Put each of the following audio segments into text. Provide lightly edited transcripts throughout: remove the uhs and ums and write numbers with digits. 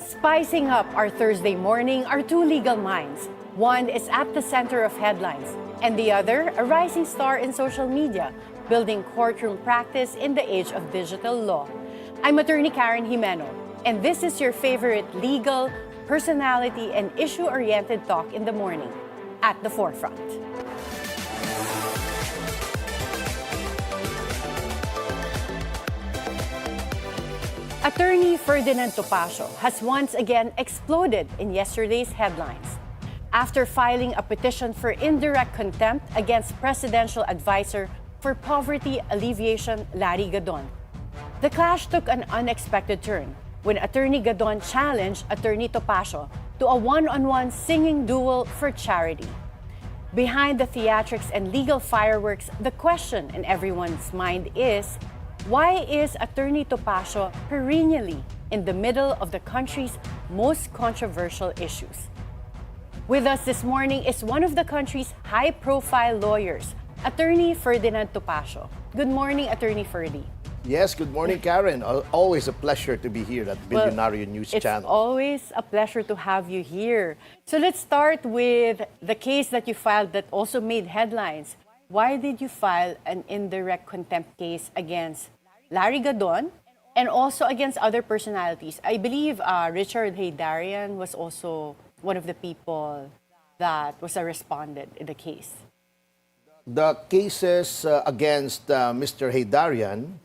Spicing up our Thursday morning are two legal minds. One is at the center of headlines, and the other, a rising star in social media, building courtroom practice in the age of digital law. I'm Attorney Karen Jimeno, and this is your favorite legal, personality, and issue-oriented talk in the morning, At the Forefront. Attorney Ferdinand Topacio has once again exploded in yesterday's headlines after filing a petition for indirect contempt against Presidential Adviser for Poverty Alleviation Larry Gadon. The clash took an unexpected turn when Attorney Gadon challenged Attorney Topacio to a one-on-one singing duel for charity. Behind the theatrics and legal fireworks, the question in everyone's mind is, why is Attorney Topacio perennially in the middle of the country's most controversial issues? With us this morning is one of the country's high-profile lawyers, Attorney Ferdinand Topacio. Good morning, Attorney Ferdy. Yes, good morning, Karen. Always a pleasure to be here at Bilyonaryo News Channel. It's always a pleasure to have you here. So let's start with the case that you filed that also made headlines. Why did you file an indirect contempt case against Larry Gadon and also against other personalities? I believe Richard Heydarian was also one of the people that was a respondent in the case. The cases against Mr. Heydarian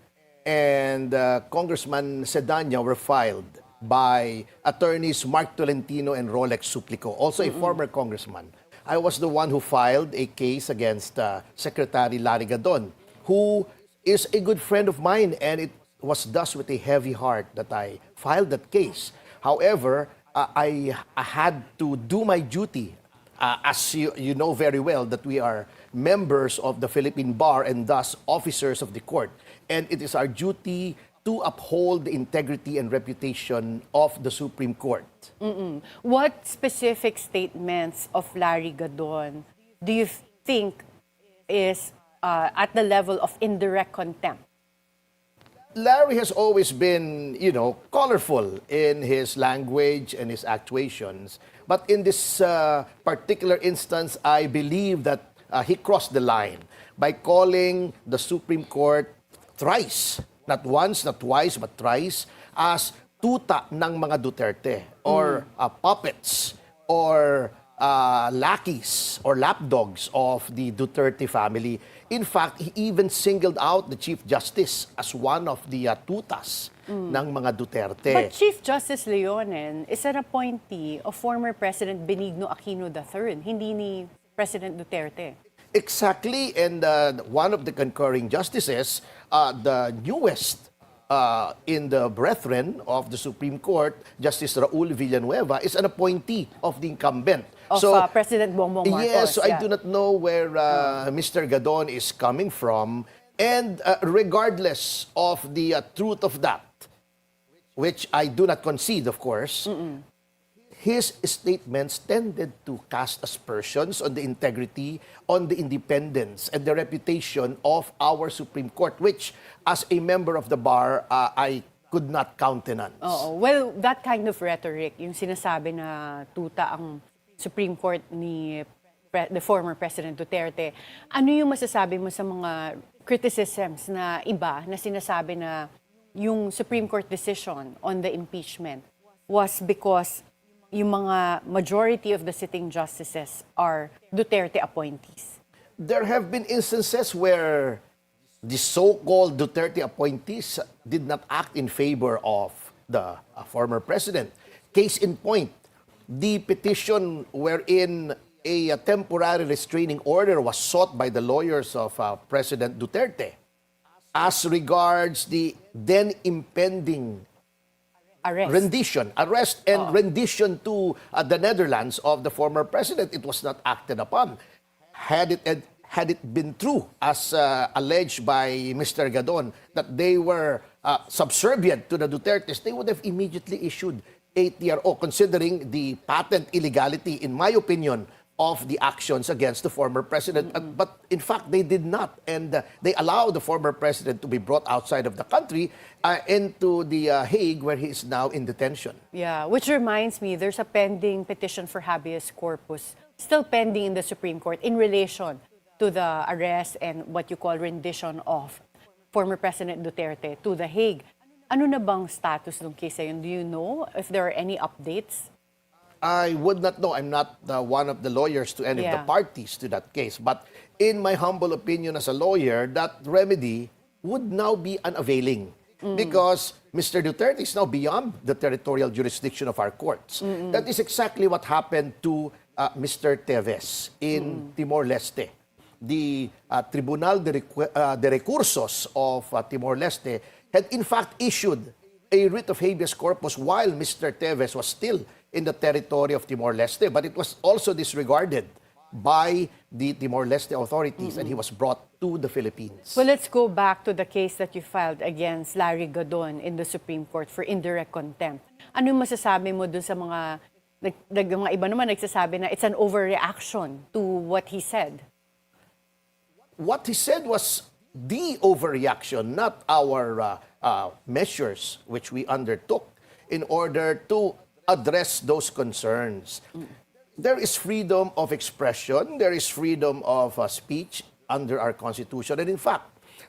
and Congressman Sedania were filed by attorneys Mark Tolentino and Rolex Suplico, also a former congressman. I was the one who filed a case against Secretary Larry Gadon, who is a good friend of mine, and it was thus with a heavy heart that I filed that case. However, I had to do my duty, as you know very well, that we are members of the Philippine Bar and thus officers of the court. And it is our duty to uphold the integrity and reputation of the Supreme Court. What specific statements of Larry Gadon do you think is at the level of indirect contempt? Larry has always been, colorful in his language and his actuations. But in this particular instance, I believe that he crossed the line by calling the Supreme Court thrice, not once, not twice, but thrice, as tuta ng mga Duterte, or puppets, or lackeys or lapdogs of the Duterte family. In fact, he even singled out the Chief Justice as one of the tutas ng mga Duterte. But Chief Justice Leonen is an appointee of former President Benigno Aquino III, hindi ni President Duterte. Exactly, and one of the concurring justices, the newest in the brethren of the Supreme Court, Justice Raul Villanueva, is an appointee of the incumbent. Of President Bongbong Marcos. Yes, so I do not know where Mr. Gadon is coming from. And regardless of the truth of that, which I do not concede, of course, his statements tended to cast aspersions on the integrity, on the independence, and the reputation of our Supreme Court, which, as a member of the bar, I could not countenance. Well, that kind of rhetoric, yung sinasabi na tuta ang Supreme Court ni the former President Duterte, ano yung masasabi mo sa mga criticisms na iba na sinasabi na yung Supreme Court decision on the impeachment was because yung mga majority of the sitting justices are Duterte appointees? There have been instances where the so-called Duterte appointees did not act in favor of the former president. Case in point, the petition wherein a temporary restraining order was sought by the lawyers of President Duterte as regards the then impending arrest and rendition to the Netherlands of the former president. It was not acted upon. Had it been true, as alleged by Mr. Gadon, that they were subservient to the Dutertes, they would have immediately issued a TRO, considering the patent illegality, in my opinion, of the actions against the former president. But in fact, they did not. And they allowed the former president to be brought outside of the country into the Hague, where he is now in detention. Yeah, which reminds me, there's a pending petition for habeas corpus still pending in the Supreme Court in relation to the arrest and what you call rendition of former President Duterte to the Hague. Ano na bang status ng case yun? Do you know if there are any updates? I would not know. I'm not one of the lawyers to any of the parties to that case. But in my humble opinion as a lawyer, that remedy would now be unavailing because Mr. Duterte is now beyond the territorial jurisdiction of our courts. That is exactly what happened to Mr. Teves in Timor-Leste. The Tribunal de Recursos of Timor-Leste had in fact issued a writ of habeas corpus while Mr. Teves was still in the territory of Timor-Leste, but it was also disregarded by the Timor-Leste authorities and he was brought to the Philippines. Well, let's go back to the case that you filed against Larry Gadon in the Supreme Court for indirect contempt. Ano masasabi mo dun sa mga iba naman nagsasabi na it's an overreaction to what he said? What he said was the overreaction, not our measures which we undertook in order to address those concerns. There is freedom of expression, there is freedom of speech under our Constitution. And in fact,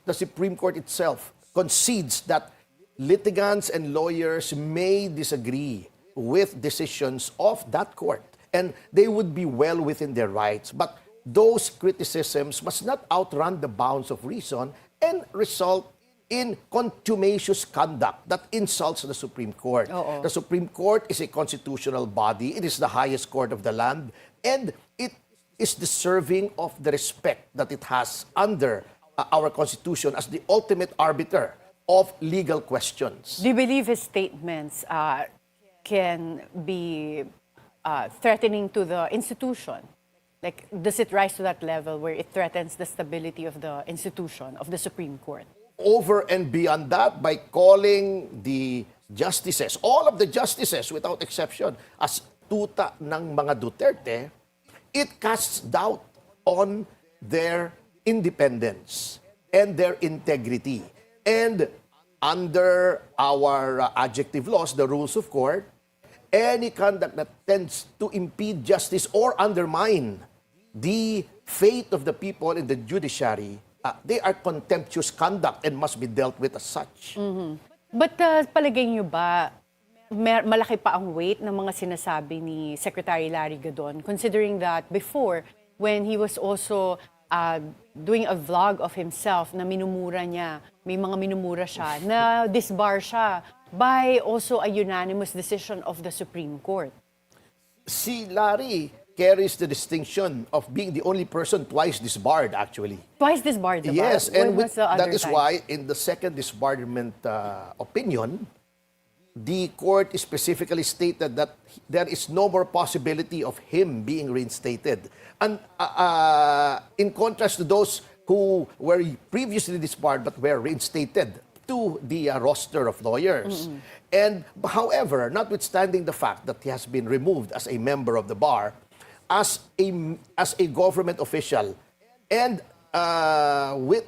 the Supreme Court itself concedes that litigants and lawyers may disagree with decisions of that court. And they would be well within their rights. But those criticisms must not outrun the bounds of reason and result in contumacious conduct that insults the Supreme Court. The Supreme Court is a constitutional body. It is the highest court of the land. And it is deserving of the respect that it has under our Constitution as the ultimate arbiter of legal questions. Do you believe his statements can be threatening to the institution? Like, does it rise to that level where it threatens the stability of the institution, of the Supreme Court? Over and beyond that, by calling the justices, all of the justices without exception, as tuta ng mga Duterte, it casts doubt on their independence and their integrity. And under our adjective laws, the rules of court, any conduct that tends to impede justice or undermine the faith of the people in the judiciary, they are contemptuous conduct and must be dealt with as such. But palagay niyo ba, malaki pa ang weight ng mga sinasabi ni Secretary Larry Gadon, considering that before, when he was also doing a vlog of himself na minumura niya, may mga minumura siya, na disbar siya by also a unanimous decision of the Supreme Court. Si Larry carries the distinction of being the only person twice disbarred, actually. Twice disbarred the bar? Yes, and that is time? why in the second disbarment opinion, the court specifically stated that there is no more possibility of him being reinstated. And in contrast to those who were previously disbarred but were reinstated to the roster of lawyers. And however, notwithstanding the fact that he has been removed as a member of the bar, as a government official, and with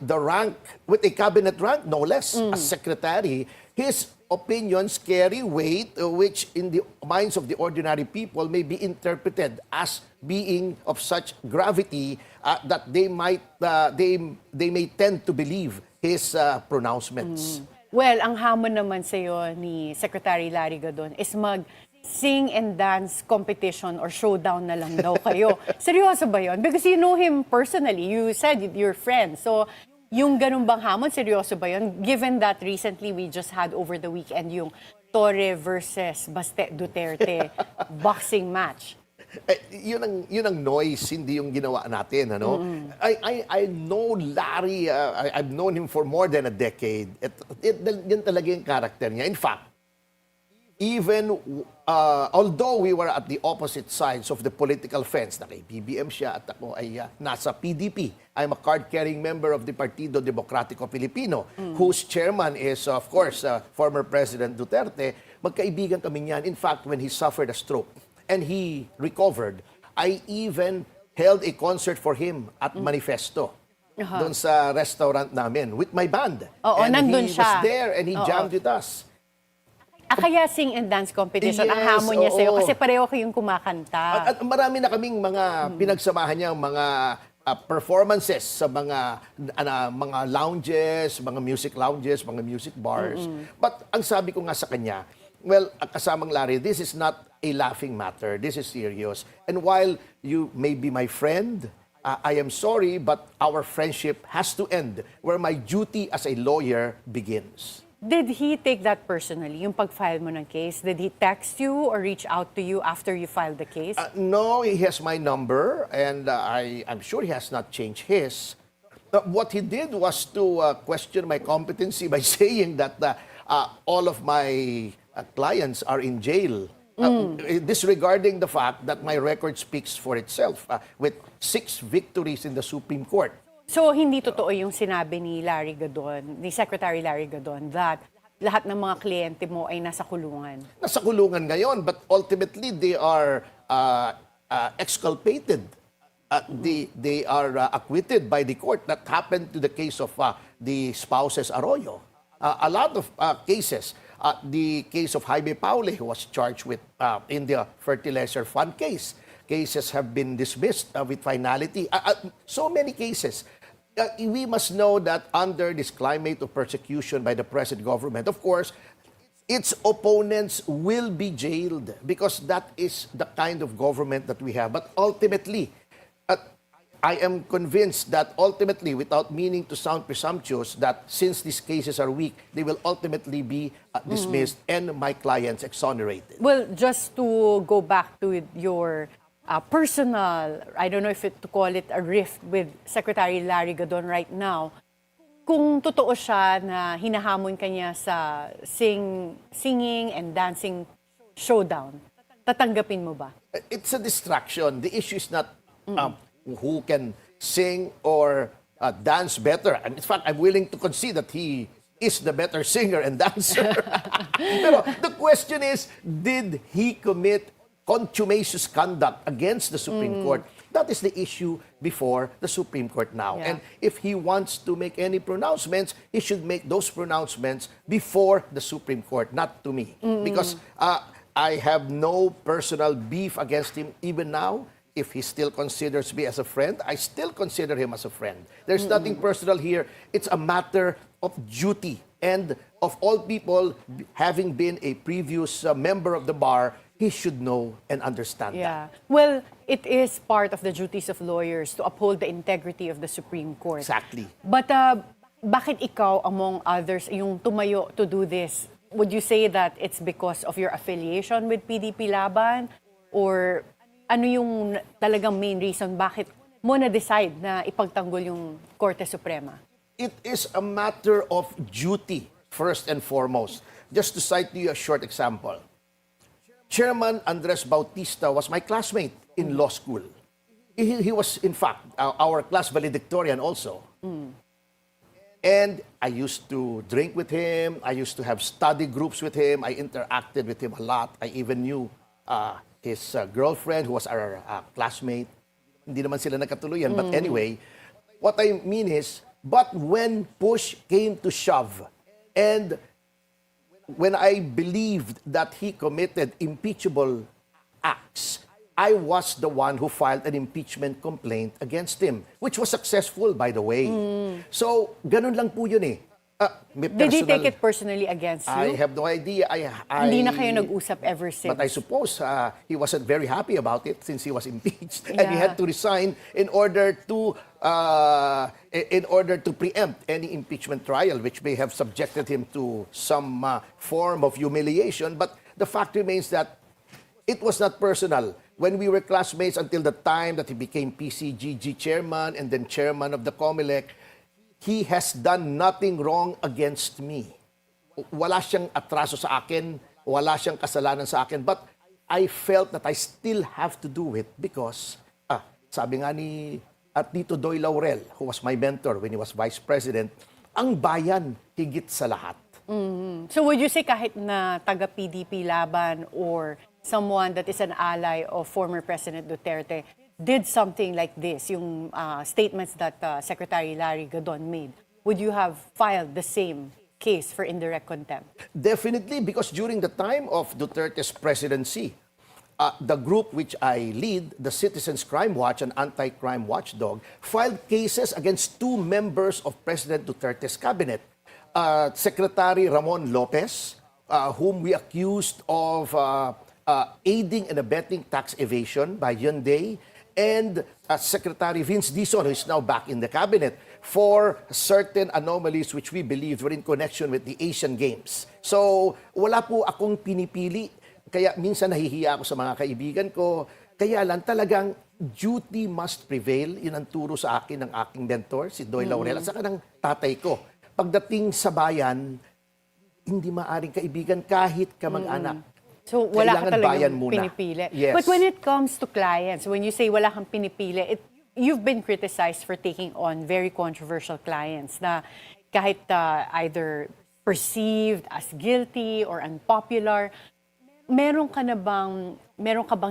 a cabinet rank, no less, as secretary, his opinions carry weight, which in the minds of the ordinary people may be interpreted as being of such gravity that they may tend to believe his pronouncements. Well, ang hamon naman sa'yo ni Secretary Larry Gadon is sing and dance competition or showdown na lang daw kayo. Seryoso ba yun? Because you know him personally. You said you're friends. So, yung ganun bang hamon, seryoso ba yun? Given that recently we just had over the weekend yung Torre versus Baste Duterte boxing match. Yun ang noise, hindi yung ginawa natin. Ano? I know Larry, I've known him for more than a decade. Yan talaga yung character niya. In fact, even although we were at the opposite sides of the political fence, na kay BBM siya at ako ay nasa PDP. I'm a card-carrying member of the Partido Demokratiko Pilipino, whose chairman is, of course, former President Duterte. Magkaibigan kami niyan. In fact, when he suffered a stroke and he recovered, I even held a concert for him at Manifesto. Doon sa restaurant namin with my band. Oo, and nandun he siya. was there and he jammed with us. Kaya sing and dance competition, ang Yes, hamon niya sa'yo oo. kasi pareho kayong kumakanta. At marami na kaming mga pinagsamahan niya, mga performances sa mga lounges, mga music lounges, mga music bars. But ang sabi ko nga sa kanya, well, kasamang Larry, this is not a laughing matter. This is serious. And while you may be my friend, I am sorry, but our friendship has to end where my duty as a lawyer begins. Did he take that personally, yung pag-file mo ng case? Did he text you or reach out to you after you filed the case? No, he has my number, and I'm sure he has not changed his. What he did was to question my competency by saying that all of my clients are in jail. Disregarding the fact that my record speaks for itself with 6 victories in the Supreme Court. So, hindi totoo yung sinabi ni Larry Gadon, ni Secretary Larry Gadon, that lahat ng mga kliyente mo ay nasa kulungan? Nasa kulungan ngayon, but ultimately they are exculpated. They are acquitted by the court. That happened to the case of the spouses Arroyo. A lot of cases. The case of Jaime Paule, who was charged with in the fertilizer fund case. Cases have been dismissed with finality. So many cases. We must know that under this climate of persecution by the present government, of course, its opponents will be jailed because that is the kind of government that we have. But ultimately, I am convinced that ultimately, without meaning to sound presumptuous, that since these cases are weak, they will ultimately be dismissed and my clients exonerated. Well, just to go back to your personal, I don't know if to call it a rift with Secretary Larry Gadon right now, kung totoo siya na hinahamon kanya sa singing and dancing showdown, tatanggapin mo ba? It's a distraction. The issue is not who can sing or dance better. And in fact, I'm willing to concede that he is the better singer and dancer. Pero the question is, did he commit contumacious conduct against the Supreme Court? That is the issue before the Supreme Court now. Yeah. And if he wants to make any pronouncements, he should make those pronouncements before the Supreme Court, not to me. Because I have no personal beef against him even now. If he still considers me as a friend, I still consider him as a friend. There's nothing personal here. It's a matter of duty. And of all people, having been a previous member of the bar, he should know and understand that. Well, it is part of the duties of lawyers to uphold the integrity of the Supreme Court. Exactly. But bakit ikaw, among others, yung tumayo to do this? Would you say that it's because of your affiliation with PDP Laban? Or ano yung talagang main reason bakit mo na-decide na ipagtanggol yung Korte Suprema? It is a matter of duty, first and foremost. Just to cite you a short example. Chairman Andres Bautista was my classmate in law school. He was, in fact, our class valedictorian also. And I used to drink with him. I used to have study groups with him. I interacted with him a lot. I even knew his girlfriend, who was our classmate. Hindi naman sila nagkatuluyan. But anyway, what I mean is, but when push came to shove, and when I believed that he committed impeachable acts, I was the one who filed an impeachment complaint against him, which was successful, by the way. So, ganun lang po yun eh. Did he take it personally against you? I have no idea. Hindi na kayo nag-usap ever since? But I suppose he wasn't very happy about it since he was impeached. And he had to resign in order to preempt any impeachment trial, which may have subjected him to some form of humiliation. But the fact remains that it was not personal. When we were classmates until the time that he became PCGG chairman and then chairman of the COMELEC, he has done nothing wrong against me. Wala siyang atraso sa akin, wala siyang kasalanan sa akin, but I felt that I still have to do it because, sabi nga ni Tito Doy Laurel, who was my mentor when he was vice president, ang bayan higit sa lahat. So would you say kahit na taga-PDP Laban or someone that is an ally of former President Duterte, did something like this, yung statements that Secretary Larry Gadon made, would you have filed the same case for indirect contempt? Definitely, because during the time of Duterte's presidency, the group which I lead, the Citizens Crime Watch, an anti-crime watchdog, filed cases against 2 members of President Duterte's cabinet. Secretary Ramon Lopez, whom we accused of aiding and abetting tax evasion by Hyundai, and Secretary Vince Dizon, who is now back in the cabinet, for certain anomalies which we believed were in connection with the Asian Games. So, wala po akong pinipili. Kaya minsan nahihiya ako sa mga kaibigan ko. Kaya lang talagang duty must prevail. Yun ang turo sa akin ng aking mentor, si Doy Laurel, at saka ng tatay ko. Pagdating sa bayan, hindi maaring kaibigan kahit kamag-anak. So, wala ka Kailangan bayan talagang muna. pinipili. Yes. But when it comes to clients, when you say wala kang pinipili, you've been criticized for taking on very controversial clients na kahit either perceived as guilty or unpopular, meron ka bang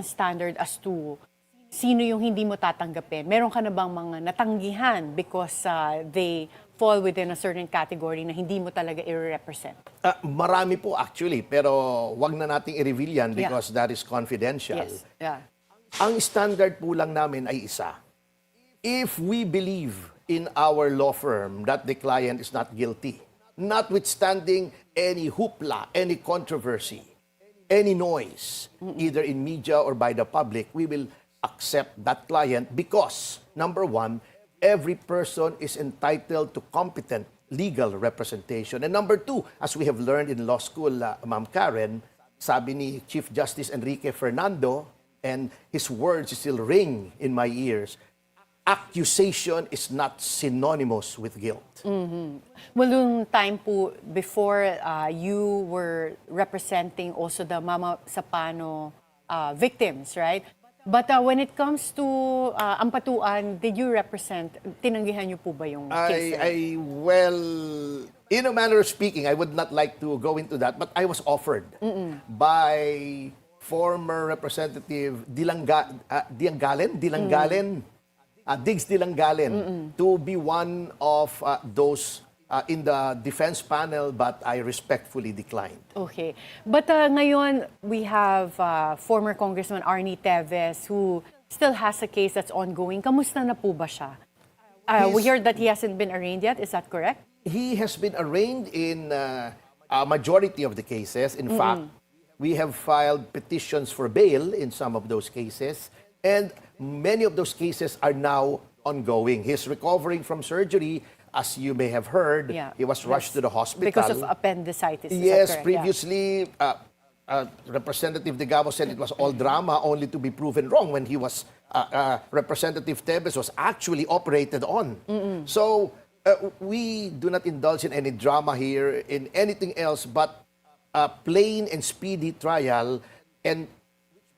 standard as to sino yung hindi mo tatanggapin? Meron ka na bang mga natanggihan because they fall within a certain category na hindi mo talaga i-represent? Marami po actually, pero wag na nating i-reveal yan because that is confidential. Yes. Yeah. Ang standard po lang namin ay isa. If we believe in our law firm that the client is not guilty, notwithstanding any hoopla, any controversy, any noise, either in media or by the public, we will accept that client because, number one, every person is entitled to competent legal representation. And number two, as we have learned in law school, Ma'am Karen, sabi ni Chief Justice Enrique Fernando, and his words still ring in my ears, accusation is not synonymous with guilt. Well, yung time po before you were representing also the Mama Sapano victims, right? But when it comes to Ampatuan, did you represent, tinanggihan niyo po ba yung case? Well, in a manner of speaking, I would not like to go into that, but I was offered by former Representative Diggs Dilangalen to be one of those in the defense panel, but I respectfully declined. Okay. But ngayon, we have former Congressman Arnie Teves who still has a case that's ongoing. Kamusta na po ba siya? We heard that he hasn't been arraigned yet. Is that correct? He has been arraigned in a majority of the cases. In fact, we have filed petitions for bail in some of those cases. And many of those cases are now ongoing. He's recovering from surgery. As you may have heard, he was rushed to the hospital. Because of appendicitis, is yes, that correct? previously, Representative De Gabo said it was all drama, only to be proven wrong when he was, Representative Teves was actually operated on. So, we do not indulge in any drama here, in anything else but a plain and speedy trial, and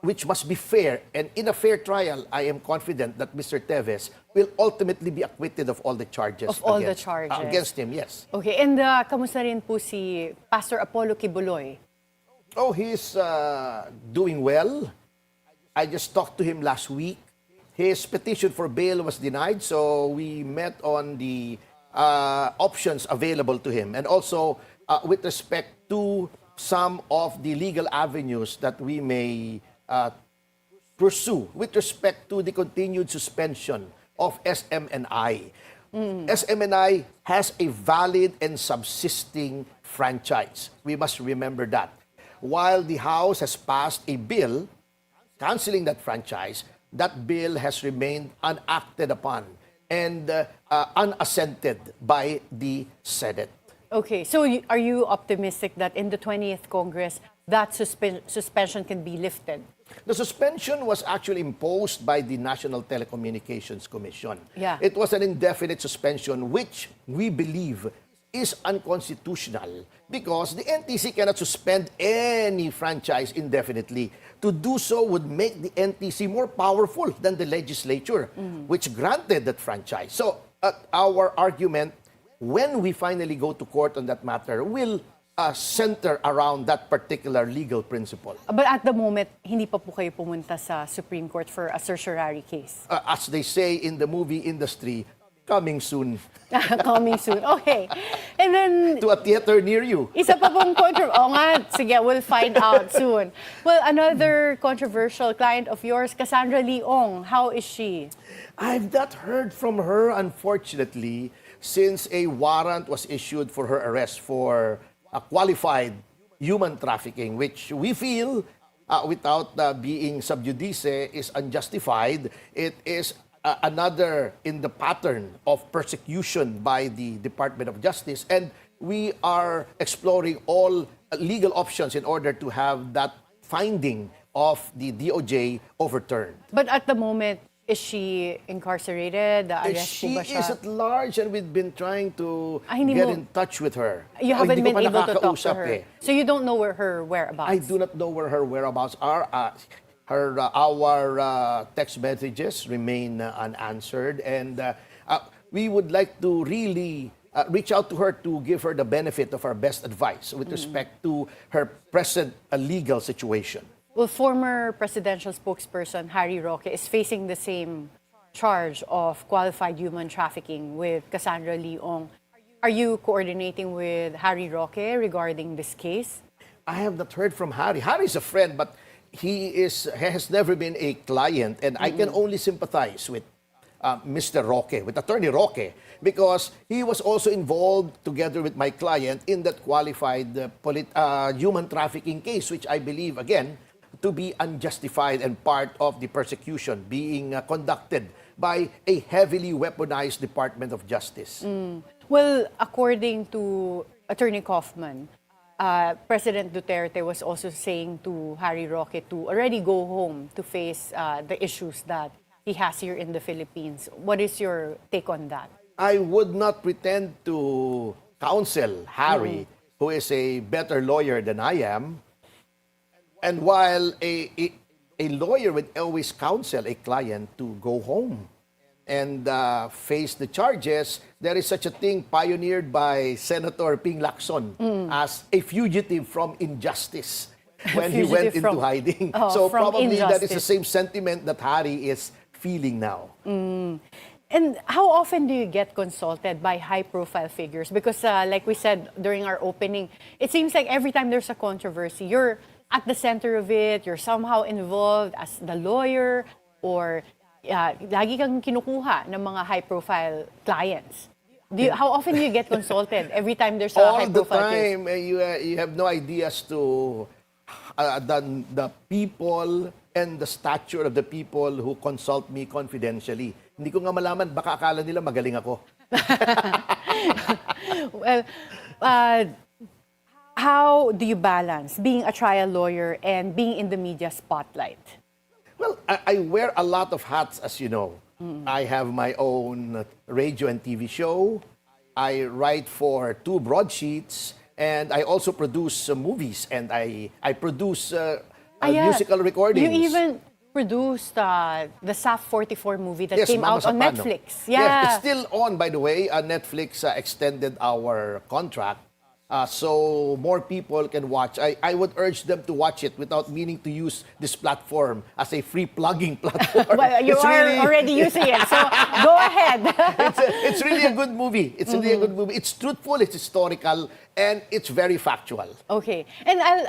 which must be fair. And in a fair trial, I am confident that Mr. Teves will ultimately be acquitted of all the charges. Against him, yes. Okay, and kamusta rin po si Pastor Apollo Kibuloy? Oh, he's doing well. I just talked to him last week. His petition for bail was denied, so we met on the options available to him. And also, with respect to some of the legal avenues that we may pursue with respect to the continued suspension of SMNI. SMNI has a valid and subsisting franchise. We must remember that. While the House has passed a bill canceling that franchise, that bill has remained unacted upon and unassented by the Senate. Okay, so are you optimistic that in the 20th Congress, that suspension can be lifted? The suspension was actually imposed by the National Telecommunications Commission. Yeah. It was an indefinite suspension, which we believe is unconstitutional because the NTC cannot suspend any franchise indefinitely. To do so would make the NTC more powerful than the legislature, which granted that franchise. So, our argument, when we finally go to court on that matter, will center around that particular legal principle. But at the moment, hindi pa po kayo pumunta sa Supreme Court for a certiorari case. As they say in the movie industry, coming soon Coming soon. Okay. And then, to a theater near you. isa pa pong Oo nga, sige, we'll find out soon. Well, another controversial client of yours, Cassandra Leong. How is she? I've not heard from her, unfortunately, since a warrant was issued for her arrest for qualified human trafficking, which we feel, without being sub judice, is unjustified. It is another in the pattern of persecution by the Department of Justice, and we are exploring all legal options in order to have that finding of the DOJ overturned. But at the moment, is she incarcerated? Arrest po She ba siya? is at large, and we've been trying to hindi get mo- in touch with her. You haven't Hindi ko been pa able to talk to nakakausap her. eh. So you don't know where her whereabouts? I do not know where her whereabouts are. Our text messages remain unanswered, and we would like to really reach out to her to give her the benefit of our best advice with respect to her present legal situation. Well, former presidential spokesperson Harry Roque is facing the same charge of qualified human trafficking with Cassandra Leong. Are you coordinating with Harry Roque regarding this case? I have not heard from Harry. Harry is a friend, but he has never been a client, and I can only sympathize with Mr. Roque, with Attorney Roque, because he was also involved together with my client in that qualified human trafficking case, which I believe, again, to be unjustified and part of the persecution being conducted by a heavily weaponized Department of Justice. Well, according to Attorney Kaufman, President Duterte was also saying to Harry Roque to already go home to face the issues that he has here in the Philippines. What is your take on that? I would not pretend to counsel Harry, who is a better lawyer than I am. And while a lawyer would always counsel a client to go home and face the charges, there is such a thing pioneered by Senator Ping Lacson as a fugitive from injustice when he went into hiding. So from probably that is the injustice. same sentiment that Harry is feeling now. And how often do you get consulted by high-profile figures? Because like we said during our opening, it seems like every time there's a controversy, you're at the center of it, you're somehow involved as the lawyer, or lagi kang kinukuha ng mga high-profile clients. How often do you get consulted every time there's a All the high-profile case? time, you have no idea as to the people and the stature of the people who consult me confidentially. Hindi ko nga malaman, baka akala nila magaling ako. Well, how do you balance being a trial lawyer and being in the media spotlight? Well, I wear a lot of hats, as you know. I have my own radio and TV show. I write for 2 broadsheets, and I also produce movies, and I produce musical recordings. You even produced the SAF 44 movie that Yes, came Mama out on Sapano. Netflix. Yes, Yeah. it's still on, by the way. Netflix extended our contract. So more people can watch. I would urge them to watch it without meaning to use this platform as a free plugging platform. Well, you It's are really- already using it, so go ahead. it's really a good movie. It's really a good movie. It's truthful, it's historical, and it's very factual. Okay. And I'll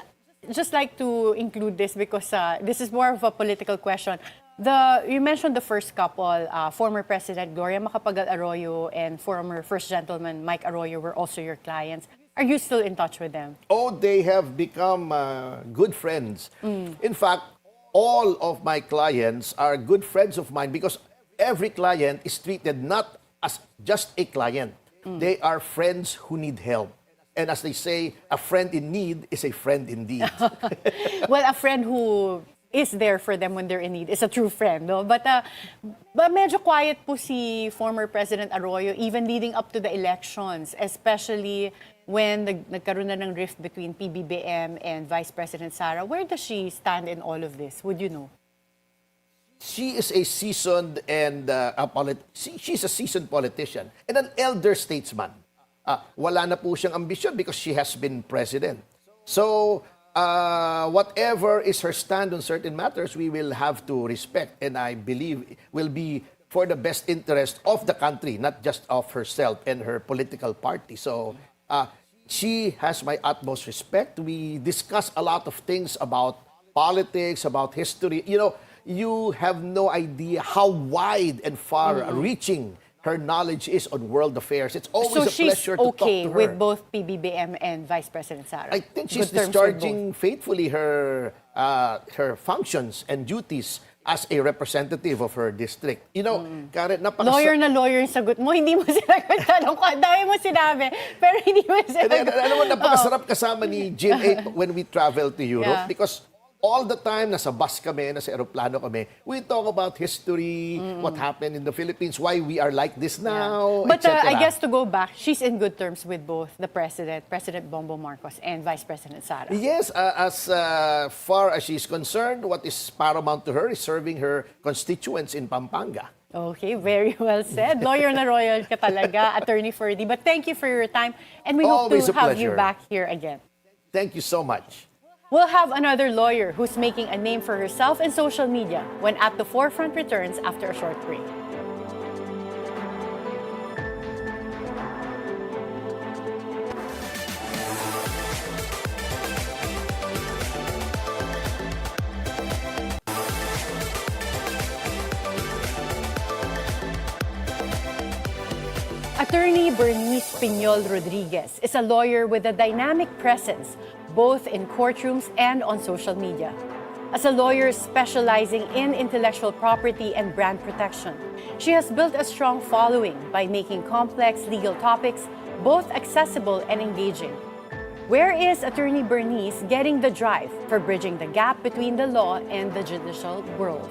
just like to include this because this is more of a political question. You mentioned the first couple, former President Gloria Macapagal-Arroyo and former First Gentleman Mike Arroyo were also your clients. Are you still in touch with them? Oh, they have become good friends. In fact, all of my clients are good friends of mine because every client is treated not as just a client. They are friends who need help. And as they say, a friend in need is a friend indeed. Well, a friend who is there for them when they're in need is a true friend, no? But medyo quiet po si former President Arroyo even leading up to the elections, especially when nagkaroon na ng rift between PBBM and Vice President Sara. Where does she stand in all of this? Would you know? She is a seasoned and she's a seasoned politician and an elder statesman. wala na po siyang ambisyon because she has been president. So, whatever is her stand on certain matters, we will have to respect, and I believe will be for the best interest of the country, not just of herself and her political party. So, she has my utmost respect. We discuss a lot of things about politics, about history. You know, you have no idea how wide and far-reaching her knowledge is on world affairs. It's always a pleasure to talk to her. So she's okay with both PBBM and Vice President Sara? I think she's Good terms with discharging faithfully her functions and duties as a representative of her district. You know, Karen, Lawyer na lawyer yung sagot mo, hindi mo sinagot tanong ko. Ang dami mo sinabi, pero hindi mo sinagot. Alam mo, napakasarap kasama ni Jim when we travel to Europe because all the time, nasa bus kami, nasa aeroplano kami, we talk about history, what happened in the Philippines, why we are like this now, But etc. I guess to go back, she's in good terms with both the President, President Bongbong Marcos, and Vice President Sara. Yes, as far as she's concerned, what is paramount to her is serving her constituents in Pampanga. Okay, very well said. Lawyer na royal ka talaga, Attorney Ferdy. But thank you for your time, and we hope Always to a have you pleasure. back here again. Thank you so much. We'll have another lawyer who's making a name for herself in social media when At the Forefront returns after a short break. Attorney Bernice Piñol-Rodriguez is a lawyer with a dynamic presence both in courtrooms and on social media. As a lawyer specializing in intellectual property and brand protection, she has built a strong following by making complex legal topics both accessible and engaging. Where is Attorney Bernice getting the drive for bridging the gap between the law and the judicial world?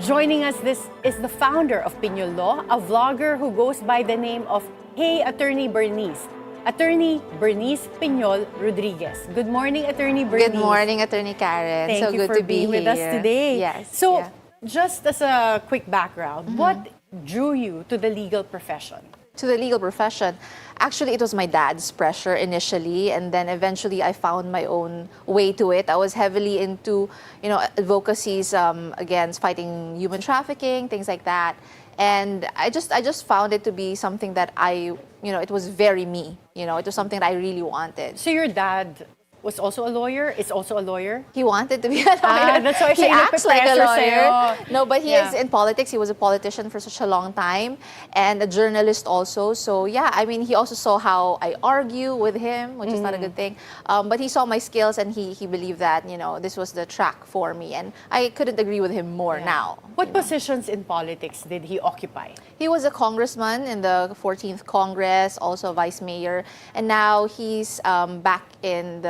Joining us this is the founder of Piñol Law, a vlogger who goes by the name of Hey Attorney Bernice, Attorney Bernice Piñol-Rodriguez. Good morning, Attorney Bernice. Good morning, Attorney Karen. Thank so you good for to be being with us here. today. Yes. So, just as a quick background, what drew you to the legal profession? To the legal profession, actually, it was my dad's pressure initially, and then eventually I found my own way to it. I was heavily into, advocacies against fighting human trafficking, things like that. And I just found it to be something that it was very me. It was something that I really wanted. So your dad was also a lawyer? Is also a lawyer? He wanted to be a lawyer. That's why he acts like a lawyer. No, but he is Yeah. in politics. He was a politician for such a long time and a journalist also. So yeah, I mean, he also saw how I argue with him, which is not a good thing. But he saw my skills and he believed that, this was the track for me. And I couldn't agree with him more now. What positions in politics did he occupy? He was a congressman in the 14th Congress, also vice mayor, and now he's back in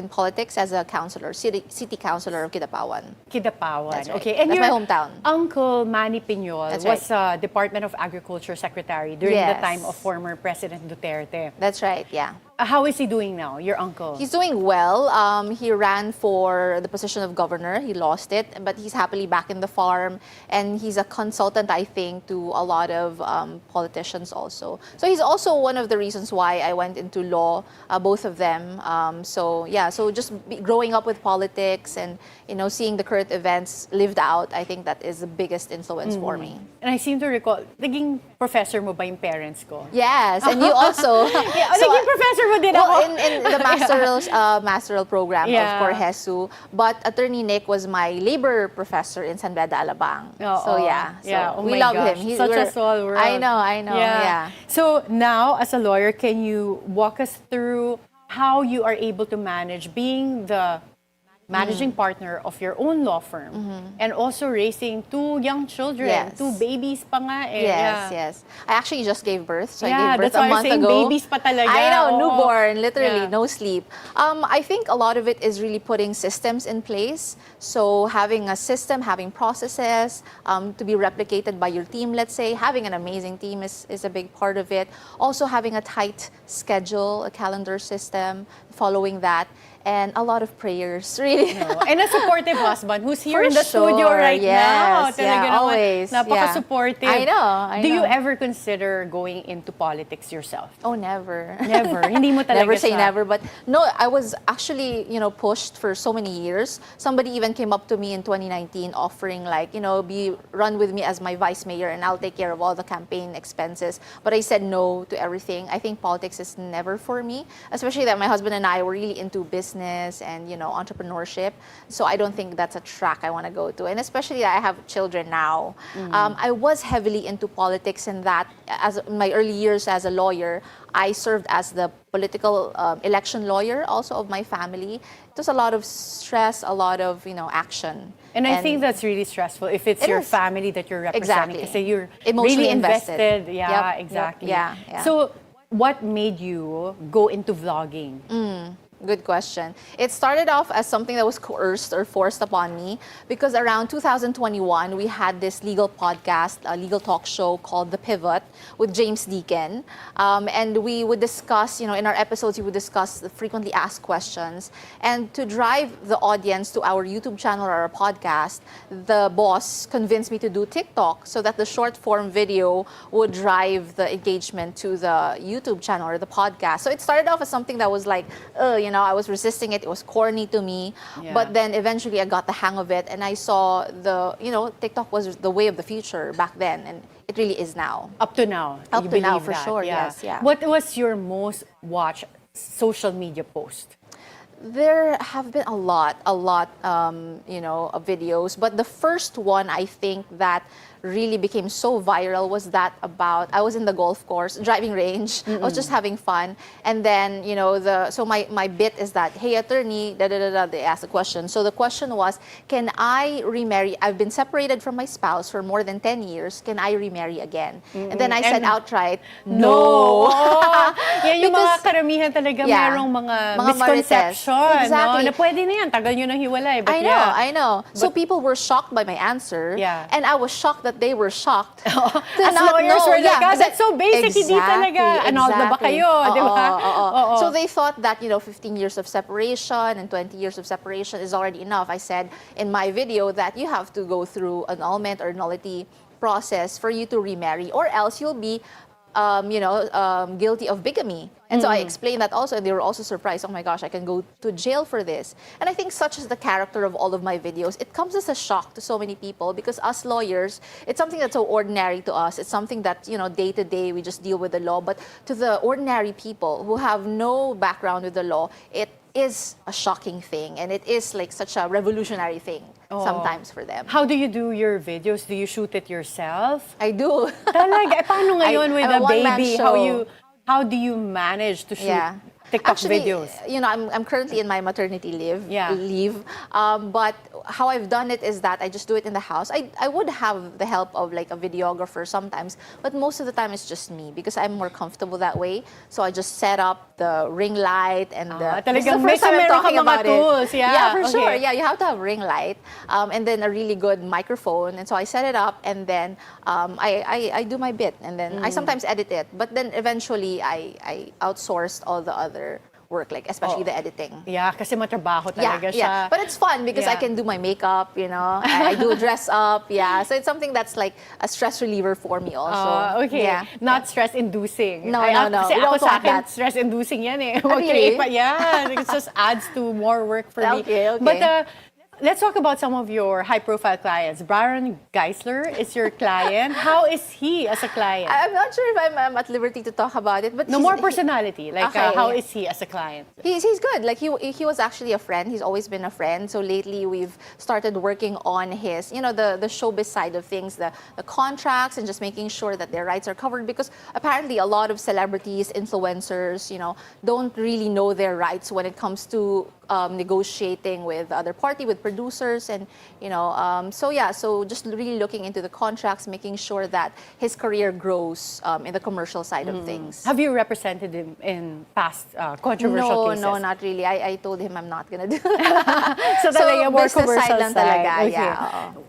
politics as a councilor, city councilor of Kidapawan. Kidapawan. That's right. Okay, and That's your my hometown. Uncle Manny Piñol That's was Department of Agriculture Secretary during the Yes. time of former President Duterte. That's right, yeah. How is he doing now, your uncle? He's doing well. He ran for the position of governor. He lost it, but he's happily back in the farm. And he's a consultant, I think, to a lot of politicians also. So he's also one of the reasons why I went into law, both of them. So just growing up with politics and, seeing the current events lived out, I think that is the biggest influence for me. And I seem to recall, naging professor mo ba yung parents ko? Yes, and you also. Yeah, naging professor mo din ako. Well, in the masteral program Yeah. of Corhesu, but Attorney Nick was my labor professor in San Beda, Alabang. So Oh we my love gosh, him. such a small world. I know, yeah. So now, as a lawyer, can you walk us through how you are able to manage being the managing partner of your own law firm and also raising two young children, Yes. two babies pa nga eh. Yes. I actually just gave birth. So I Yeah, gave birth that's why a month I'm saying ago. babies pa talaga. I know, Oo. newborn, literally, Yeah. no sleep. I think a lot of it is really putting systems in place. So having a system, having processes to be replicated by your team, let's say, having an amazing team is a big part of it. Also having a tight schedule, a calendar system, following that. and a lot of prayers, really. No. And a supportive husband who's here For in the studio sure, right now. yes, Talaga yeah, naman, always, yeah. napaka-supportive. I know. Do you ever consider going into politics yourself? Oh, never. Never. Hindi mo talaga Never say siya. never, but no, I was actually, pushed for so many years. Somebody even came up to me in 2019 offering like, run with me as my vice mayor and I'll take care of all the campaign expenses. But I said no to everything. I think politics is never for me, especially that my husband and I were really into business and, entrepreneurship. So I don't think that's a track I want to go to. And especially that I have children now. I was heavily into politics in that as my early years as a lawyer, I served as the political election lawyer also of my family. It was a lot of stress, a lot of, action. And I think that's really stressful if it's your family that you're representing. Exactly. Kasi you're Emotionally really invested. Yeah, Yep, exactly. yep, yeah. So what made you go into vlogging? Good question. It started off as something that was coerced or forced upon me because around 2021, we had this legal podcast, a legal talk show called The Pivot with James Deacon. And we would discuss, in our episodes, we would discuss the frequently asked questions. And to drive the audience to our YouTube channel or our podcast, the boss convinced me to do TikTok so that the short form video would drive the engagement to the YouTube channel or the podcast. So it started off as something that was like, I was resisting it. It was corny to me. Yeah. But then eventually I got the hang of it and I saw TikTok was the way of the future back then. And it really is now. Up to now. Up you to now, believe for that, sure, yes, yeah. What was your most watched social media post? There have been a lot, of videos. But the first one I think that really became so viral was that about, I was in the golf course, driving range. I was just having fun. And then, so my bit is that, hey, attorney, they asked a question. So the question was, can I remarry? I've been separated from my spouse for more than 10 years. Can I remarry again? And then I said outright, no. Yan yung mga Because- karamihan talaga, Yeah. merong mga Marites. misconception. Exactly. No? Na pwede na yan, tagal nyo nang hiwalay. But I know. So people were shocked by my answer. Yeah. And I was shocked that they were shocked. to As not lawyers, know. we're like, Yeah, that's so basic, hindi talaga. Annulled na ba kayo, di ba? Oo. So they thought that, 15 years of separation and 20 years of separation is already enough. I said in my video that you have to go through annulment or nullity process for you to remarry, or else you'll be guilty of bigamy. And so I explained that also, and they were also surprised. Oh my gosh, I can go to jail for this. And I think such is the character of all of my videos. It comes as a shock to so many people because us lawyers, it's something that's so ordinary to us. It's something that, day to day we just deal with the law. But to the ordinary people who have no background with the law, it is a shocking thing. And it is like such a revolutionary thing sometimes for them. How do you do your videos? Do you shoot it yourself? I do. Talaga? Paano ngayon with I'm a a one-man baby? show. How do you manage to shoot Yeah. TikTok Actually, videos? I'm currently in my maternity leave. Yeah. But how I've done it is that I just do it in the house. I would have the help of like a videographer sometimes, but most of the time it's just me because I'm more comfortable that way. So I just set up the ring light and this is the talagang first time I'm meron ka talking mga about tools, it. yeah, for okay. sure. Yeah, you have to have ring light and then a really good microphone. And so I set it up and then I do my bit and then I sometimes edit it. But then eventually I outsourced all the other work, like especially the editing. Yeah, kasi matrabaho talaga siya. But it's fun because I Yeah. can do my makeup, I do dress up, So it's something that's like a stress reliever for me also. Okay. Yeah. Not stress-inducing. No. Kasi We ako don't sa want akin, that. stress-inducing yan eh. Really? Yeah, it just adds to more work for me. Okay. But let's talk about some of your high-profile clients. Brian Geisler is your client. How is he as a client? I'm not sure if I'm at liberty to talk about it, but No, more personality. Like, Okay. how is he as a client? He's good. Like he was actually a friend. He's always been a friend. So lately we've started working on his, the showbiz side of things, the contracts and just making sure that their rights are covered because apparently a lot of celebrities, influencers, don't really know their rights when it comes to negotiating with the other party, with producers, and so just really looking into the contracts, making sure that his career grows in the commercial side of things. Have you represented him in past controversial cases? No, not really. I told him I'm not gonna do that. So talaga more business commercial side lang talaga. Okay. Yeah. Oo.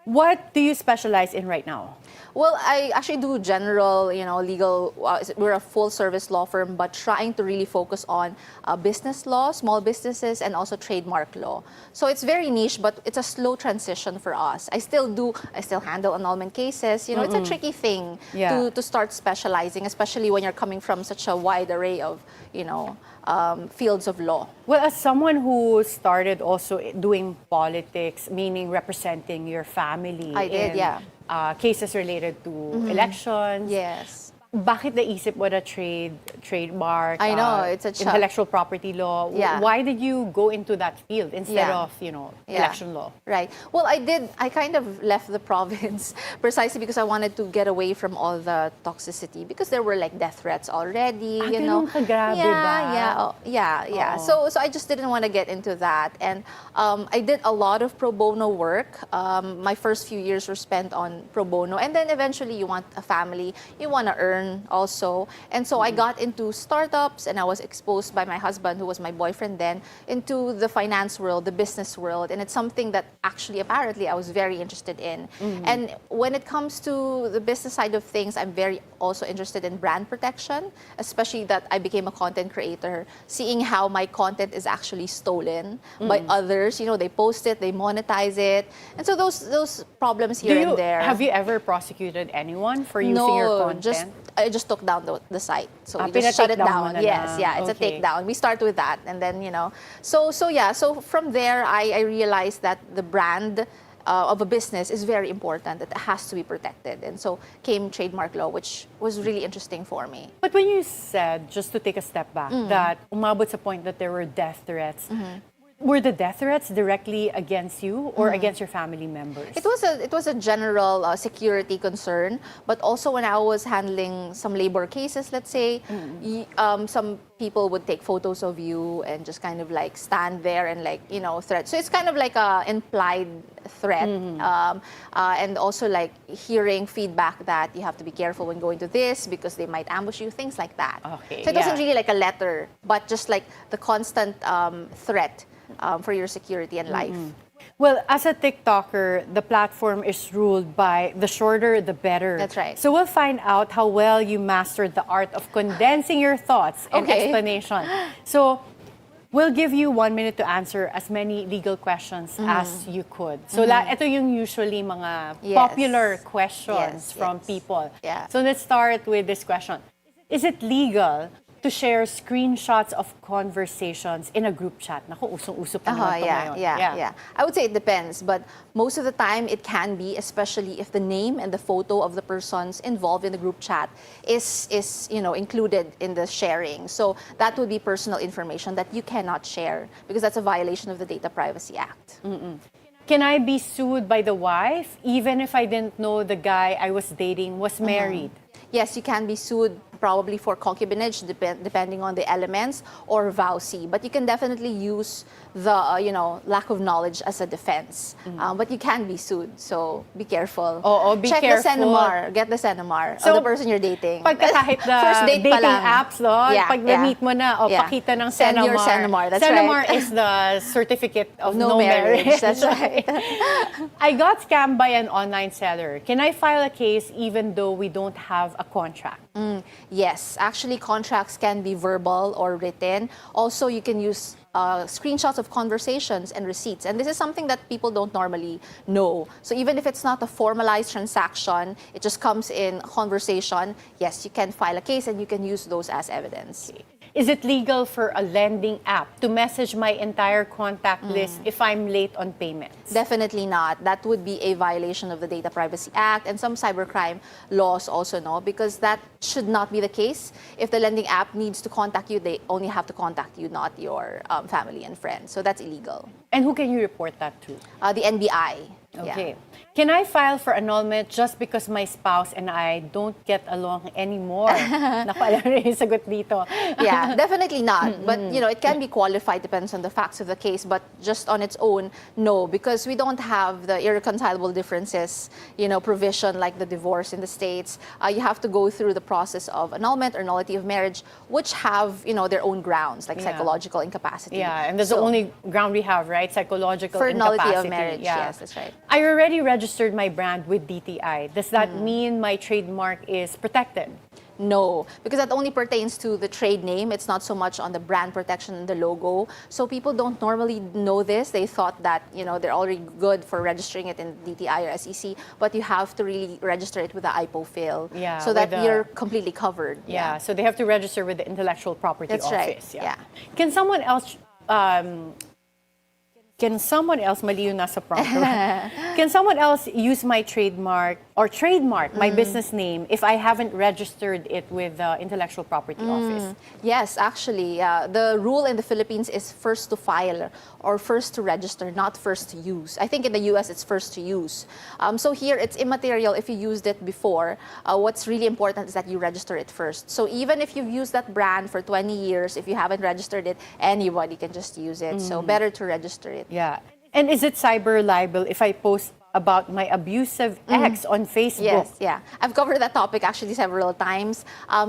What do you specialize in right now? Well, I actually do general, legal. We're a full-service law firm, but trying to really focus on business law, small businesses, and also trademark law. So it's very niche, but it's a slow transition for us. I still handle annulment cases. It's a tricky thing to start specializing, especially when you're coming from such a wide array of, fields of law. Well, as someone who started also doing politics, meaning representing your family I did, in cases related to elections. Yes. Bakit naisip mo na trademark, I know, it's a intellectual property law? Yeah. Why did you go into that field instead of, election law? Right. Well, I kind of left the province precisely because I wanted to get away from all the toxicity because there were like death threats already, ganun ka grabe ba? Yeah. So I just didn't want to get into that. And I did a lot of pro bono work. My first few years were spent on pro bono. And then eventually you want a family, you want to earn also. And so I got into startups and I was exposed by my husband, who was my boyfriend then, into the finance world, the business world. And it's something that actually apparently I was very interested in. And when it comes to the business side of things, I'm very also interested in brand protection, especially that I became a content creator, seeing how my content is actually stolen by others. They post it, they monetize it. And so those problems here and there. Have you ever prosecuted anyone for using your content? I just took down the site. So we just shut it down. Yes, it's a takedown. We start with that. And then, So from there, I realized that the brand of a business is very important, that it has to be protected. And so came trademark law, which was really interesting for me. But when you said, just to take a step back, that umabot sa point that there were death threats, were the death threats directly against you or against your family members? It was a general security concern, but also when I was handling some labor cases, let's say, some people would take photos of you and just kind of like stand there and threat. So it's kind of like a implied threat, and also like hearing feedback that you have to be careful when going to this because they might ambush you, things like that. Okay, so it wasn't really like a letter, but just like the constant threat for your security and life. Well, as a TikToker, the platform is ruled by the shorter, the better. That's right. So we'll find out how well you mastered the art of condensing your thoughts and explanation. So we'll give you 1 minute to answer as many legal questions as you could. So ito yung usually mga popular questions from people. Yeah. So let's start with this question. Is it legal to share screenshots of conversations in a group chat? Naku, usong-uso pa naman ito ngayon. Yeah. I would say it depends, but most of the time it can be, especially if the name and the photo of the persons involved in the group chat is included in the sharing. So that would be personal information that you cannot share because that's a violation of the Data Privacy Act. Can I be sued by the wife even if I didn't know the guy I was dating was married? Yes, you can be sued probably for concubinage, depending on the elements, or vowsy. But you can definitely use the lack of knowledge as a defense. But you can be sued, so be careful. Be Check careful. the CENOMAR. Get the CENOMAR So, of the person you're dating. Pagka kahit the First date pa dating lang. apps, pag na-meet mo na, pakita ng Send CENOMAR. your CENOMAR, that's CENOMAR right. is the certificate of no marriage. That's right. I got scammed by an online seller. Can I file a case even though we don't have a contract? Yes, actually contracts can be verbal or written. Also, you can use screenshots of conversations and receipts. And this is something that people don't normally know. So even if it's not a formalized transaction, it just comes in conversation, yes, you can file a case and you can use those as evidence. Is it legal for a lending app to message my entire contact list if I'm late on payments? Definitely not. That would be a violation of the Data Privacy Act and some cybercrime laws also, because that should not be the case. If the lending app needs to contact you, they only have to contact you, not your family and friends. So that's illegal. And who can you report that to? The NBI. Okay. Can I file for annulment just because my spouse and I don't get along anymore? Naku, alam na yung sagot dito. Yeah, definitely not. But, it can be qualified, depends on the facts of the case. But just on its own, no, because we don't have the irreconcilable differences, provision like the divorce in the States. You have to go through the process of annulment or nullity of marriage, which have, their own grounds, like psychological incapacity. Yeah, and that's the only ground we have, right? Psychological for incapacity. nullity of marriage, yes, that's right. I already registered my brand with DTI. Does that mean my trademark is protected? No, because that only pertains to the trade name. It's not so much on the brand protection and the logo. So people don't normally know this. They thought that, they're already good for registering it in DTI or SEC, but you have to really register it with the IPO fill so that you're completely covered. Yeah, so they have to register with the Intellectual Property That's Office. Right. Yeah. Can someone else mali yung nasa prompter? Can someone else use my trademark or trademark my business name if I haven't registered it with the Intellectual Property Office? Yes, actually, the rule in the Philippines is first to file or first to register, not first to use. I think in the US it's first to use. So here it's immaterial if you used it before. What's really important is that you register it first. So even if you've used that brand for 20 years, if you haven't registered it, anybody can just use it. So better to register it. Yeah. And is it cyber libel if I post about my abusive ex on Facebook? Yes, yeah. I've covered that topic actually several times.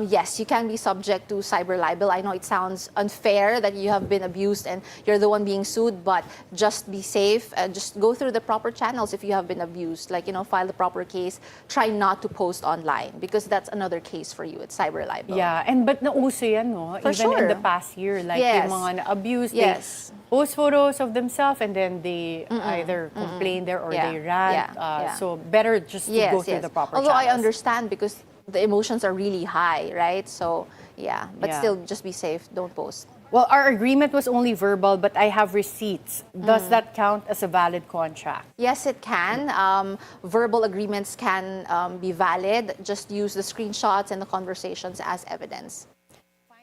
Yes, you can be subject to cyber libel. I know it sounds unfair that you have been abused and you're the one being sued, but just be safe. Just go through the proper channels if you have been abused. Like, file the proper case. Try not to post online because that's another case for you. It's cyber libel. Yeah, but nauso yan, no? For Even sure. in the past year, like yung mga na-abuse, they post photos of themselves and then they either complain there or they rant. So better just to go through the proper Although channels. I understand because the emotions are really high, right? So but still just be safe. Don't post. Well, our agreement was only verbal, but I have receipts. Does that count as a valid contract? Yes, it can. Verbal agreements can be valid. Just use the screenshots and the conversations as evidence.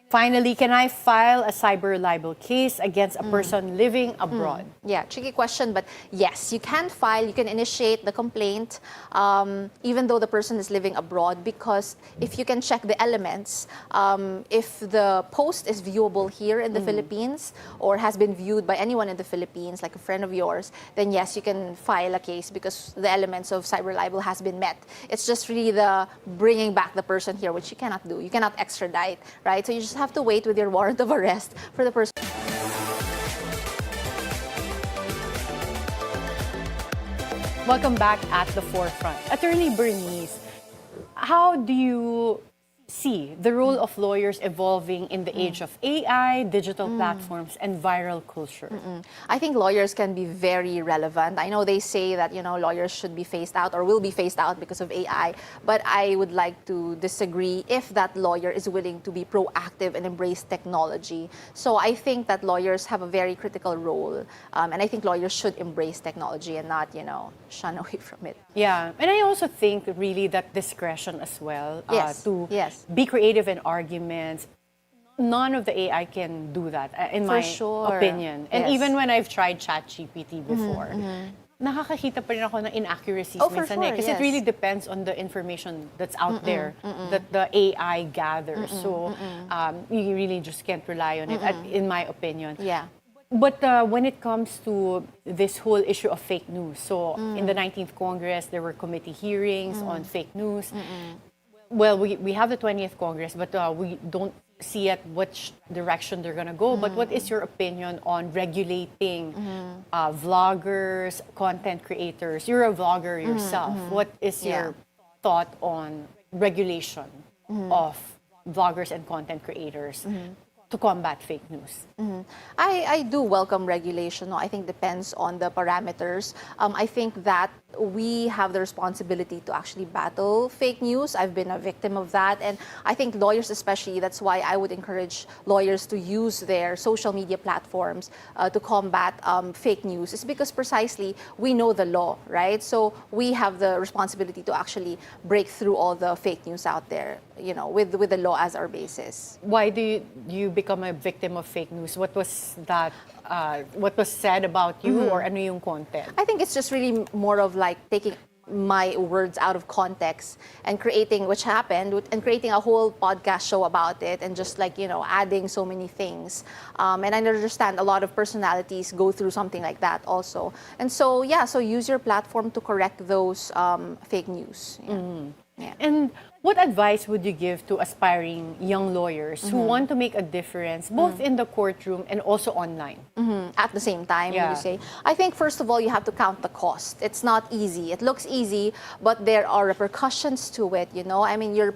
Finally, can I file a cyber libel case against a person living abroad? Yeah, tricky question, but yes, you can file, you can initiate the complaint even though the person is living abroad, because if you can check the elements, if the post is viewable here in the Philippines or has been viewed by anyone in the Philippines, like a friend of yours, then yes, you can file a case because the elements of cyber libel has been met. It's just really the bringing back the person here, which you cannot do. You cannot extradite, right? So you just have to wait with your warrant of arrest for the person. Welcome back at the forefront. Attorney Bernice, how do you see the role of lawyers evolving in the age of AI, digital platforms, and viral culture? I think lawyers can be very relevant. I know they say that, lawyers should be phased out or will be phased out because of AI, but I would like to disagree if that lawyer is willing to be proactive and embrace technology. So I think that lawyers have a very critical role, and I think lawyers should embrace technology and not, shun away from it. Yeah, and I also think really that discretion as well to be creative in arguments. None of the AI can do that, in my opinion. And even when I've tried ChatGPT before, nakakakita pa rin ako ng inaccuracies minsan because it really depends on the information that's out there that the AI gathers. So you really just can't rely on it, in my opinion. Yeah. But when it comes to this whole issue of fake news, so in the 19th Congress, there were committee hearings on fake news. Well, we have the 20th Congress, but we don't see yet which direction they're going to go. But what is your opinion on regulating vloggers, content creators? You're a vlogger yourself. What is your thought on regulation of vloggers and content creators to combat fake news? I do welcome regulation. I think depends on the parameters. I think that we have the responsibility to actually battle fake news. I've been a victim of that. And I think lawyers especially, that's why I would encourage lawyers to use their social media platforms to combat fake news. It's because precisely we know the law, right? So we have the responsibility to actually break through all the fake news out there, with the law as our basis. Why do you become a victim of fake news? What was that? What was said about you, or ano yung content? I think it's just really more of like taking my words out of context and creating, which happened, and creating a whole podcast show about it and just like, adding so many things. And I understand a lot of personalities go through something like that also. And so, so use your platform to correct those fake news. Yeah. Yeah. And what advice would you give to aspiring young lawyers who want to make a difference both in the courtroom and also online? At the same time, Yeah. you say? I think, first of all, you have to count the cost. It's not easy. It looks easy, but there are repercussions to it, you know? I mean, you're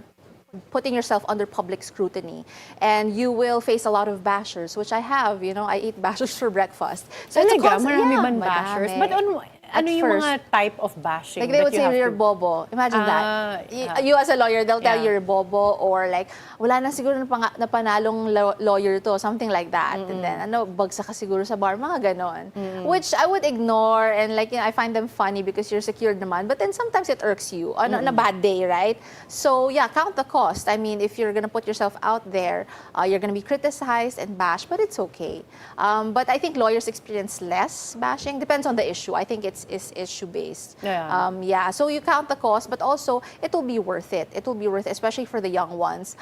putting yourself under public scrutiny, and you will face a lot of bashers, which I have, you know, I eat bashers for breakfast. So it's a Talaga? constant, Marami yeah, bang bashers? madami. But ano yung first. mga type of bashing Like they would that you say have you're to... bobo. Imagine Ah, that. yeah. You as a lawyer, they'll tell Yeah. you're bobo, or like, wala na siguro na panalong lawyer to, something like that. And then, ano, bagsak ka siguro sa bar, mga ganon. Which I would ignore, and like, you know, I find them funny because you're secured naman. But then sometimes it irks you on a bad day, right? So yeah, count the cost. I mean, if you're gonna put yourself out there, you're gonna be criticized and bashed, but it's okay. But I think lawyers experience less bashing. Depends on the issue. I think it's issue-based. Yeah. Yeah, so you count the cost, but also it will be worth it. It will be worth it, especially for the young ones.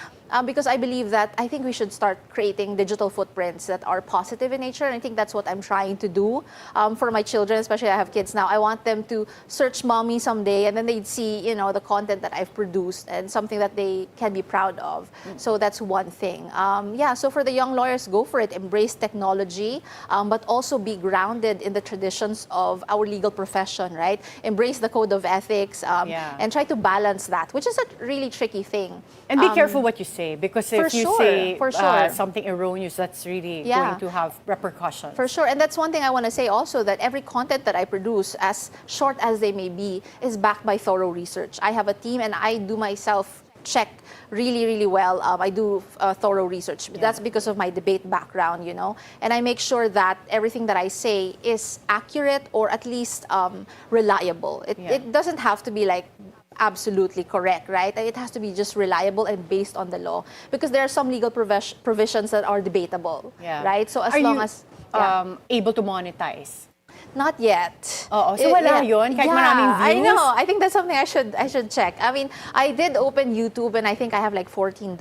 Because I believe that I think we should start creating digital footprints that are positive in nature. And I think that's what I'm trying to do for my children, especially I have kids now. I want them to search mommy someday, and then they'd see, you know, the content that I've produced and something that they can be proud of. So that's one thing. Yeah, so for the young lawyers, go for it. Embrace technology, but also be grounded in the traditions of our legal profession, right? Embrace the code of ethics and try to balance that, which is a really tricky thing. And be careful what you say, because if you say for sure. something erroneous, that's really Yeah. going to have repercussions. For sure, and that's one thing I want to say also, that every content that I produce, as short as they may be, is backed by thorough research. I have a team, and I do myself check really, really well. I do thorough research. That's because of my debate background, you know. And I make sure that everything that I say is accurate, or at least reliable. It doesn't have to be like absolutely correct, right? It has to be just reliable and based on the law, because there are some legal provisions that are debatable, right? So as Are long you, as able to monetize? not yet. Oo, so wala yun? Kahit maraming I views? know. I think that's something I should check. I mean, I did open YouTube, and I think I have like $14.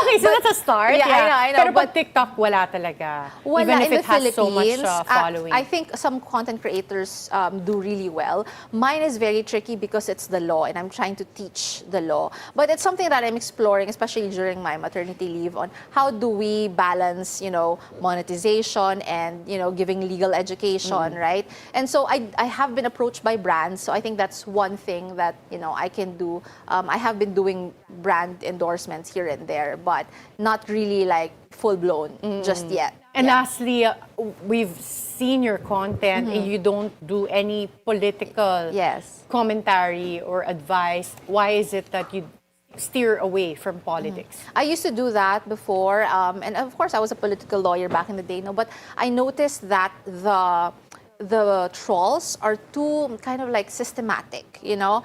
Okay, so that's a start. Yeah, I know. Pero pag TikTok, wala talaga. Wala Even if in it the has so Philippines. much following. I think some content creators do really well. Mine is very tricky because it's the law, and I'm trying to teach the law. But it's something that I'm exploring, especially during my maternity leave, on how do we balance, you know, monetization and, you know, giving legal education, right? And so I have been approached by brands. So I think that's one thing that, you know, I can do. I have been doing brand endorsements here and there, but not really like full-blown just yet. And lastly, we've seen your content, and you don't do any political commentary or advice. Why is it that you steer away from politics? I used to do that before, and of course I was a political lawyer back in the day, no, but I noticed that the trolls are too kind of like systematic, you know.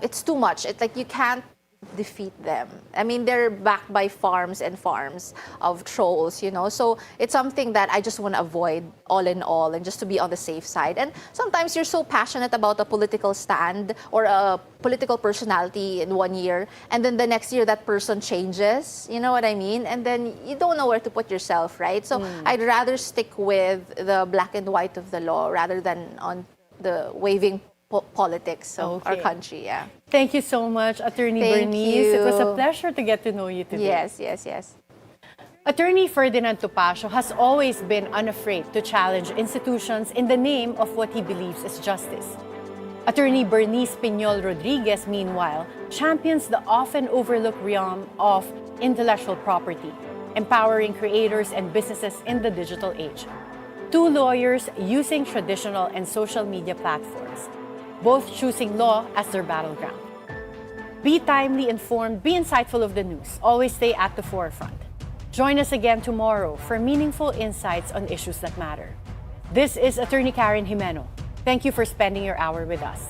It's too much. It's like you can't defeat them. I mean, they're backed by farms and farms of trolls, you know. So it's something that I just want to avoid all in all, and just to be on the safe side. And sometimes you're so passionate about a political stand or a political personality in 1 year, and then the next year that person changes, you know what I mean? And then you don't know where to put yourself, right? So I'd rather stick with the black and white of the law rather than on the waving politics of our country. Yeah. Thank you so much, Attorney Thank Bernice. It was a you. pleasure to get to know you today. Yes. Attorney Ferdinand Topacio has always been unafraid to challenge institutions in the name of what he believes is justice. Attorney Bernice Piñol-Rodriguez, meanwhile, champions the often overlooked realm of intellectual property, empowering creators and businesses in the digital age. Two lawyers using traditional and social media platforms, both choosing law as their battleground. Be timely informed, be insightful of the news. Always stay at the forefront. Join us again tomorrow for meaningful insights on issues that matter. This is Attorney Karen Jimeno. Thank you for spending your hour with us.